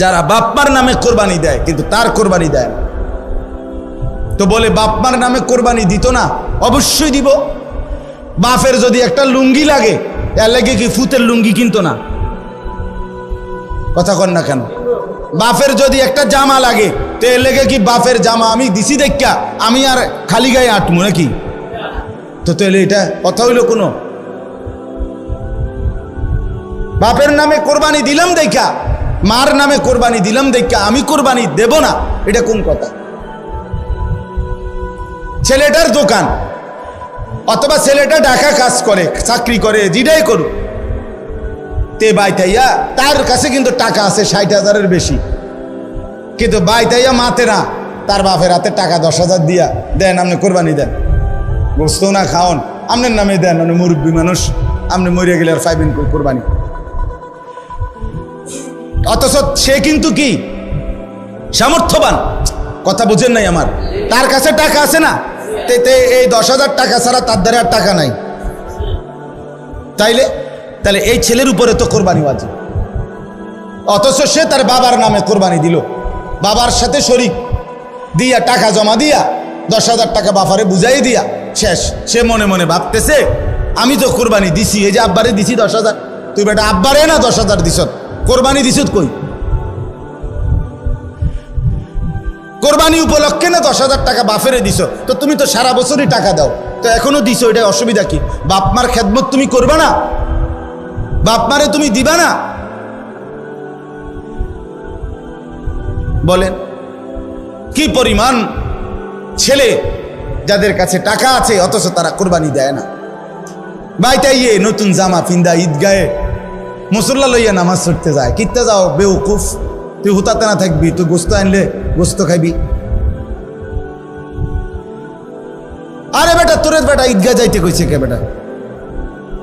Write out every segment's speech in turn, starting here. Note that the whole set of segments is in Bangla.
যারা বাপমার নামে কোরবানি দেয় কিন্তু তার কোরবানি দেয় না। তো বলে বাপমার নামে কোরবানি দিত না, অবশ্যই দিব। বাপের যদি একটা লুঙ্গি লাগে, এর লাগে কি ফুতের লুঙ্গি কিনতো না? কথা কন না কেন? বাপের যদি একটা জামা লাগে, তো এর লেগে কি বাপের জামা আমি দিছি দেখা আমি আর খালি গায়ে আটমু নাকি? তো তাহলে এটা কথা হইল কোনো? বাপের নামে কোরবানি দিলাম দেখা, মার নামে কোরবানি দিলাম দেখা আমি কোরবানি দেব না, এটা কোন কথা? ছেলেটার দোকান অথবা ছেলেটা ঢাকা কাজ করে, চাকরি করে, যেটাই করুক, তে বাইতাইয়া তার কাছে কিন্তু টাকা আছে 60,000-এর বেশি, কিন্তু বাইতাইয়া মাতে না, তার বাপের হাতে টাকা 10,000 দিয়া দেন, আপনি কোরবানি দেন, গোস্ত না খাওন, আপনার নামে দেন, আপনি মুরব্বী মানুষ, আপনি মরিয়া গেলে আর পাইবেন কোরবানি। অথচ সে কিন্তু কি সামর্থ্যবান, কথা বুঝেন নাই আমার? তার কাছে টাকা আছে না, এই 10,000 টাকা ছাড়া তার দ্বারা আর টাকা নাই। তাহলে এই ছেলের উপরে তো কোরবানি ওয়াজিব। অথচ সে তার বাবার নামে কোরবানি দিল, বাবার সাথে শরিক দিয়া টাকা জমা দিয়া 10,000 টাকা বাবারে বুঝাই দিয়া শেষ। সে মনে মনে ভাবতেছে আমি তো কোরবানি দিছি, এই যে আব্বারে দিছি 10,000, তুই বেটা আব্বারে না 10,000 দিছ, কোরবানি দিছ কই? কোরবানি উপলক্ষে না 10,000 টাকা বাপেরে দিছ, তো তুমি তো সারা বছরই টাকা দাও, তো এখনো দিছো, এটা অসুবিধা কি? বাপমার খেদমত তুমি করবা না? বাপমারে তুমি দিবা না? বলেন কি পরিমাণ ছেলে যাদের কাছে টাকা আছে অথচ তারা কোরবানি দেয় না। বাইতাইয়ে নতুন জামা ফিন্দা ঈদগাহে মুসল্লা লইয়া নামাজ পড়তে যায়, কিনতে যাও বেউকুফ, তুই হুতাতে না থাকবি, তুই গোস্ত আনলে গোস্ত খাইবি। আরে বেটা তোরে বেটা ঈদগাহ যাইতে কইছে কে বেটা?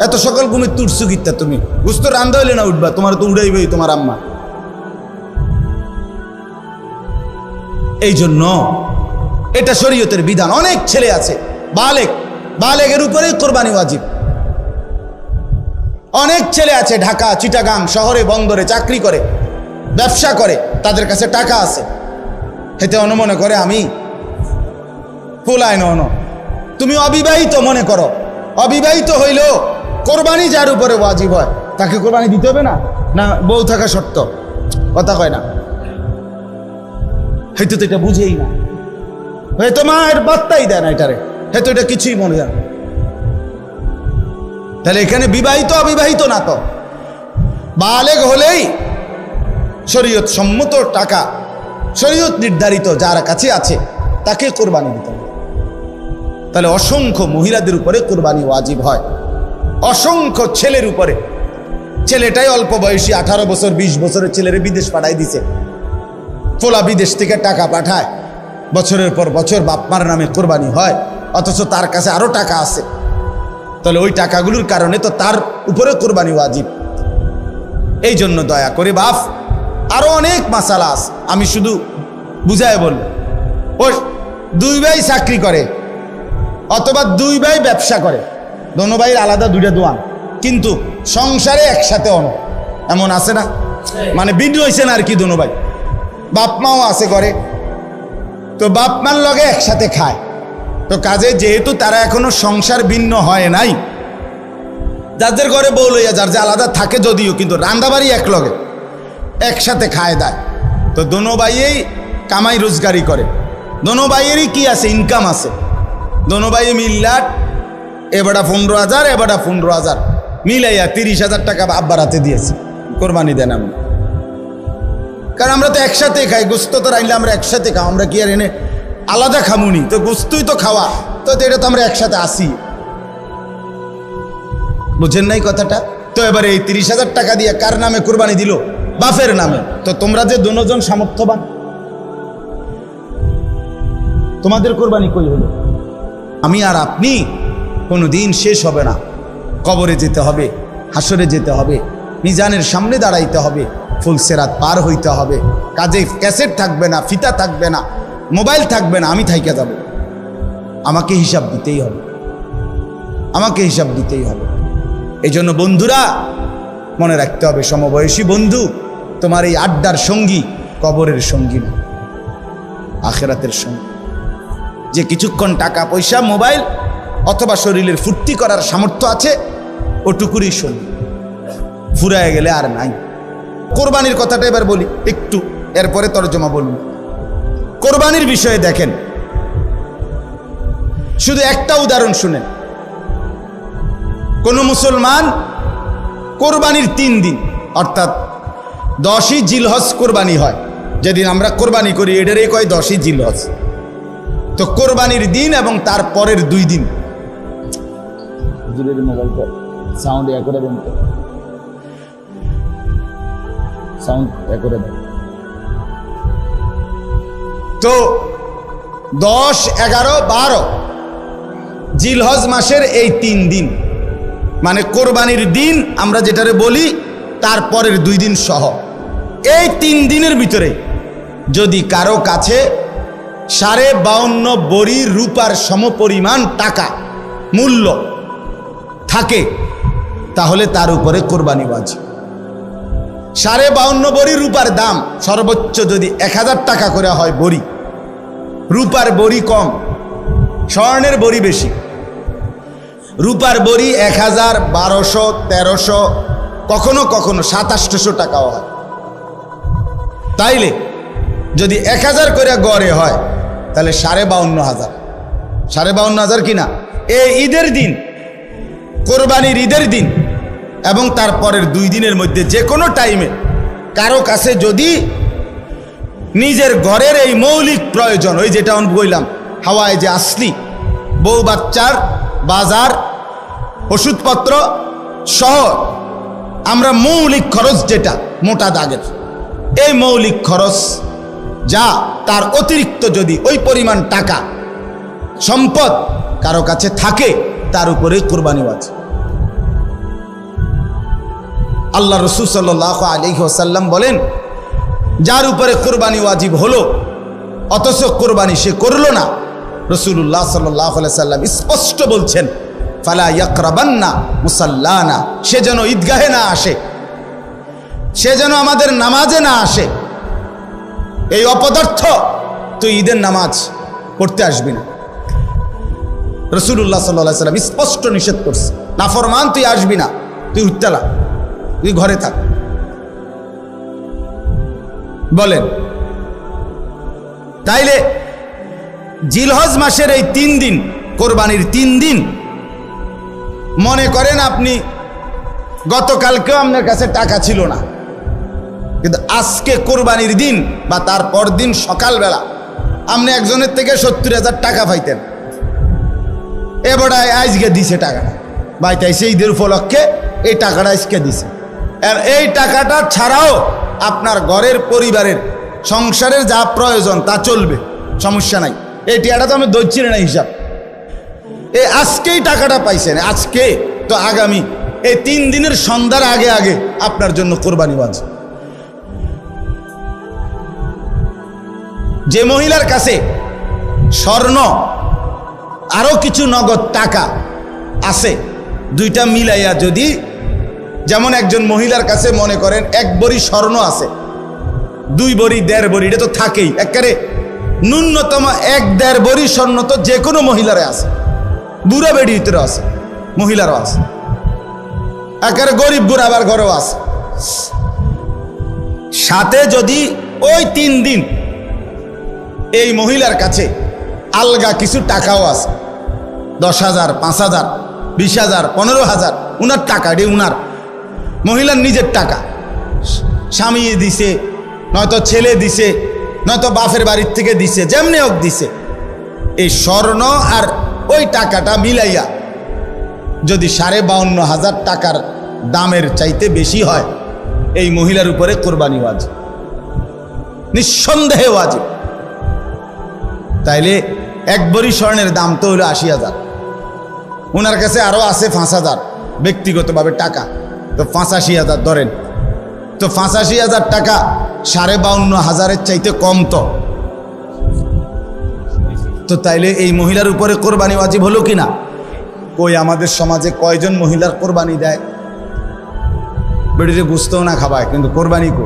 এত সকাল ঘুমে তুটছু কিত্তা তুমি? গোস্ত রান্ধা হইলে না উঠবা, তোমার তো উড়াইবেই তোমার আম্মা। এই জন্য এটা শরীয়তের বিধান। অনেক ছেলে আছে বালেগের উপরে কোরবানি ওয়াজিব। অনেক ছেলে আছে ঢাকা, চিটাগাং শহরে, বন্দরে চাকরি করে, ব্যবসা করে, তাদের কাছে টাকা আছে, হেতে অনুমনে করে আমি ফুলায় ন। তুমি অবিবাহিত মনে করো, অবিবাহিত হইলেও কোরবানি যার উপরে ওয়াজিব হয় তাকে কোরবানি দিতে হবে না? না বউ থাকা শর্ত? কথা কয় না, হয়তো তো এটা বুঝেই না, হয়তো মায়ের বার্তাই দেয় না এটারে, হয়তো এটা কিছুই মনে যায় না। তাহলে এখানে বিবাহিত অবিবাহিত না, তো বালেগ হলেই শরীয়ত সম্মত টাকা, শরীয়ত নির্ধারিত যার কাছে আছে তাকে কোরবানি দিতে হবে। তাহলে অসংখ্য মহিলাদের উপরে কোরবানি ওয়াজিব হয়, অসংখ্য ছেলের উপরে। ছেলেটাই অল্প বয়সী 18 বছর 20 বছরের ছেলেরে বিদেশ পাঠাই দিছে, ফোলা বিদেশ থেকে টাকা পাঠায়, বছরের পর বছর বাপমার নামে কোরবানি হয়, অথচ তার কাছে আরো টাকা আছে। তাহলে ওই টাকাগুলোর কারণে তো তার উপরে কোরবানি ওয়াজিব। এই জন্য দয়া করে বাপ, আরো অনেক মাসালা আছে, আমি শুধু বুঝায় বলব। ওই 2 ভাই চাকরি করে অথবা 2 ভাই ব্যবসা করে, দোনো ভাইয়ের আলাদা 2টা দোয়ান, কিন্তু সংসারে একসাথে এমন আছে না? মানে ভিন্ন হয়েছে না আর কি, দোনো ভাই, বাপ মাও আছে ঘরে, তো বাপ মার লগে একসাথে খায়। তো কাজে যেহেতু তারা এখনো সংসার ভিন্ন হয় নাই, যাদের ঘরে বউ লইয়া যার যে আলাদা থাকে যদিও, কিন্তু রান্দাবাড়ি এক লগে একসাথে খায় দেয়। তো দোনো ভাইয়েই কামাই রোজগারি করে, দোনো ভাইয়েরই কি আছে, ইনকাম আছে। দোনো ভাই মিল্লাট, এবারটা 15,000, এবারটা 15,000 মিলাইয়া 30,000 টাকা আব্বার হাতে দিয়েছে, কোরবানি দেন আমি। কারণ আমরা তো একসাথে খাই, গোস্ত তো রাইলে আমরা একসাথে খাও, আমরা কি আর এনে আলাদা খামুনি? তো গোস্তই তো খাওয়া, তো এটা তো আমরা একসাথে আসি, বুঝেন নাই কথাটা? তো এবারে এই 30,000 টাকা দিয়ে কার নামে কোরবানি দিল? বাপের নামে। তো তোমরা যে দুজন সামর্থ্যবান, তোমাদের কোরবানি কই হলো? আমি আর আপনি কোনো দিন শেষ হবে না, কবরে যেতে হবে, হাসরে যেতে হবে, মিজানের সামনে দাঁড়াইতে হবে, ফুলসেরাত পার হইতে হবে, কাজে ক্যাসেট থাকবে না, ফিতা থাকবে না, মোবাইল থাকবে না, আমি থাইকা যাব। আমাকে হিসাব দিতেই হবে, আমাকে হিসাব দিতেই হবে। এই জন্য বন্ধুরা মনে রাখতে হবে, সমবয়সী বন্ধু তোমার এই আড্ডার সঙ্গী কবরের সঙ্গী না, আখেরাতের সঙ্গী। যে কিছুক্ষণ টাকা পয়সা মোবাইল অথবা শরীরের ফুর্তি করার সামর্থ্য আছে ওটুকুরই সঙ্গী, ফুরায় গেলে আর নাই। কোরবানির কথাটা এবার বলি একটু, এরপরে তরজমা বলুন। কোরবানির বিষয়ে দেখেন, শুধু একটা উদাহরণ শুনেন। কোন মুসলমান কোরবানির 3 দিন অর্থাৎ 10ই জিলহজ কোরবানি হয়, যেদিন আমরা কোরবানি করি এটারই কয় 10ই জিলহজ। তো কোরবানির দিন এবং তার পরের 2 দিন, মোবাইলটা সাউন্ড করে দেন, সাউন্ড করে দেন। তো 10, 11, 12 জিলহজ মাসের এই 3 দিন মানে কোরবানির দিন আমরা যেটারে বলি তারপরের 2 দিন সহ, এই 3 দিনের ভিতরে যদি কারো কাছে 52.5 বড়ি রূপার সমপরিমাণ টাকা মূল্য থাকে তাহলে তার উপরে কোরবানি ওয়াজিব। 52.5 বড়ি রূপার দাম সর্বোচ্চ যদি 1000 টাকা করে হয় বড়ি, রূপার বড়ি কম, স্বর্ণের বড়ি বেশি। রূপার বড়ি 1000, 1200, 1300, কখনো কখনো 700-800 টাকাও হয়। তাইলে যদি 1000 করে গড়ে হয় তাহলে 52,500, 52,500 কিনা এই ঈদের দিন, কোরবানির ঈদের দিন এবং তারপরের 2 দিনের মধ্যে যে কোনো টাইমে কারো কাছে যদি নিজের ঘরের এই মৌলিক প্রয়োজন, ওই যেটা আমি বললাম হাওয়ায় যে আসলি বউ বাচ্চার বাজার ওষুধপত্র সহ আমরা মৌলিক খরচ যেটা মোটা দাগের, এই মৌলিক খরচ যা তার অতিরিক্ত যদি ওই পরিমাণ টাকা সম্পদ কারো কাছে থাকে তার উপরে কোরবানি ওয়াজিব। আল্লাহ রাসূল সাল্লাল্লাহু আলাইহি ওয়াসাল্লাম বলেন, যার উপরে কোরবানি ওয়াজিব হলো অথচ কোরবানি সে করলো না, রাসূলুল্লাহ সাল্লাল্লাহু আলাইহি ওয়াসাল্লাম স্পষ্ট বলছেন, ফালা ইয়াকরাবান্না মুসাল্লানা, সে যেন ঈদগাহে না আসে, সে যেন আমাদের নামাজে না আসে। এই অপদার্থ তুই ঈদের নামাজ পড়তে আসবি না। রাসূলুল্লাহ সাল্লাল্লাহু আলাইহি ওয়াসাল্লাম স্পষ্ট নিষেধ করছে, নাফরমান তুই আসবি না, তুই উঠতেলা, তুই ঘরে থাক। বলেন, তাইলে জিলহজ মাসের এই 3 দিন, কোরবানির 3 দিন, মনে করেন আপনি গতকালকেও আপনার কাছে টাকা ছিল না, কিন্তু আজকে কোরবানির দিন বা তারপর দিন সকালবেলা আপনি একজনের থেকে 70,000 টাকা পাইতেন, এবার আজকে দিছে টাকাটা, বাইতাইছে ঈদের উপলক্ষে এই টাকাটা আজকে দিছে। আর এই টাকাটা ছাড়াও আপনার ঘরের পরিবারের সংসারের যা প্রয়োজন তা চলবে, সমস্যা নাই। এই টাকাটা তো আমি ধরছি না হিসাব, এই আজকেই টাকাটা পাইছেন, আজকে তো আগামী এই 3 দিনের সন্ধ্যার আগে আগে আপনার জন্য কোরবানি ওয়াজিব। যে মহিলার কাছে স্বর্ণ আরো কিছু নগদ টাকা আছে, 2টা মিলাইয়া যদি, যেমন একজন মহিলার কাছে মনে করেন 1 বড়ি স্বর্ণ আছে, 2 বড়ি 1.5 বড়ি, এটা তো থাকেই, একেবারে ন্যূনতম 1-1.5 বড়ি স্বর্ণ তো যে কোনো মহিলারে আছে, বুড়া বেড়ির ভিতরে আছে, মহিলারও আছে, একেবারে গরিব বুড়া আবার ঘরেও আছে। সাথে যদি ওই 3 দিন এই মহিলার কাছে আলগা কিছু টাকাও আছে, 10,000, 5,000, 20,000, 15,000, উনার টাকা, এটি উনার মহিলার নিজের টাকা, স্বামী দিছে, নয়তো ছেলে দিছে, নয়তো বাপের বাড়ির থেকে দিছে, যেমনি হোক দিছে, এই স্বর্ণ আর ওই টাকাটা মিলাইয়া যদি 52,500 টাকার দামের চাইতে বেশি হয়, এই মহিলার উপরে কোরবানি ওয়াজিব, নিঃসন্দেহে ওয়াজিব। তাইলে 1 বড়ি স্বর্ণের দাম তো হলো 80,000, ওনার কাছে আরো আছে 5,000 ব্যক্তিগতভাবে টাকা, তো 85,000 ধরেন, তো 85,000 টাকা 52,500-এর চাইতে কম তো তাইলে এই মহিলার উপরে কোরবানি ওয়াজিব হলো কিনা? কই আমাদের সমাজে কয়জন মহিলার কোরবানি দেয়? বেড়িতে গুস্তও না খাবায়, কিন্তু কোরবানি কো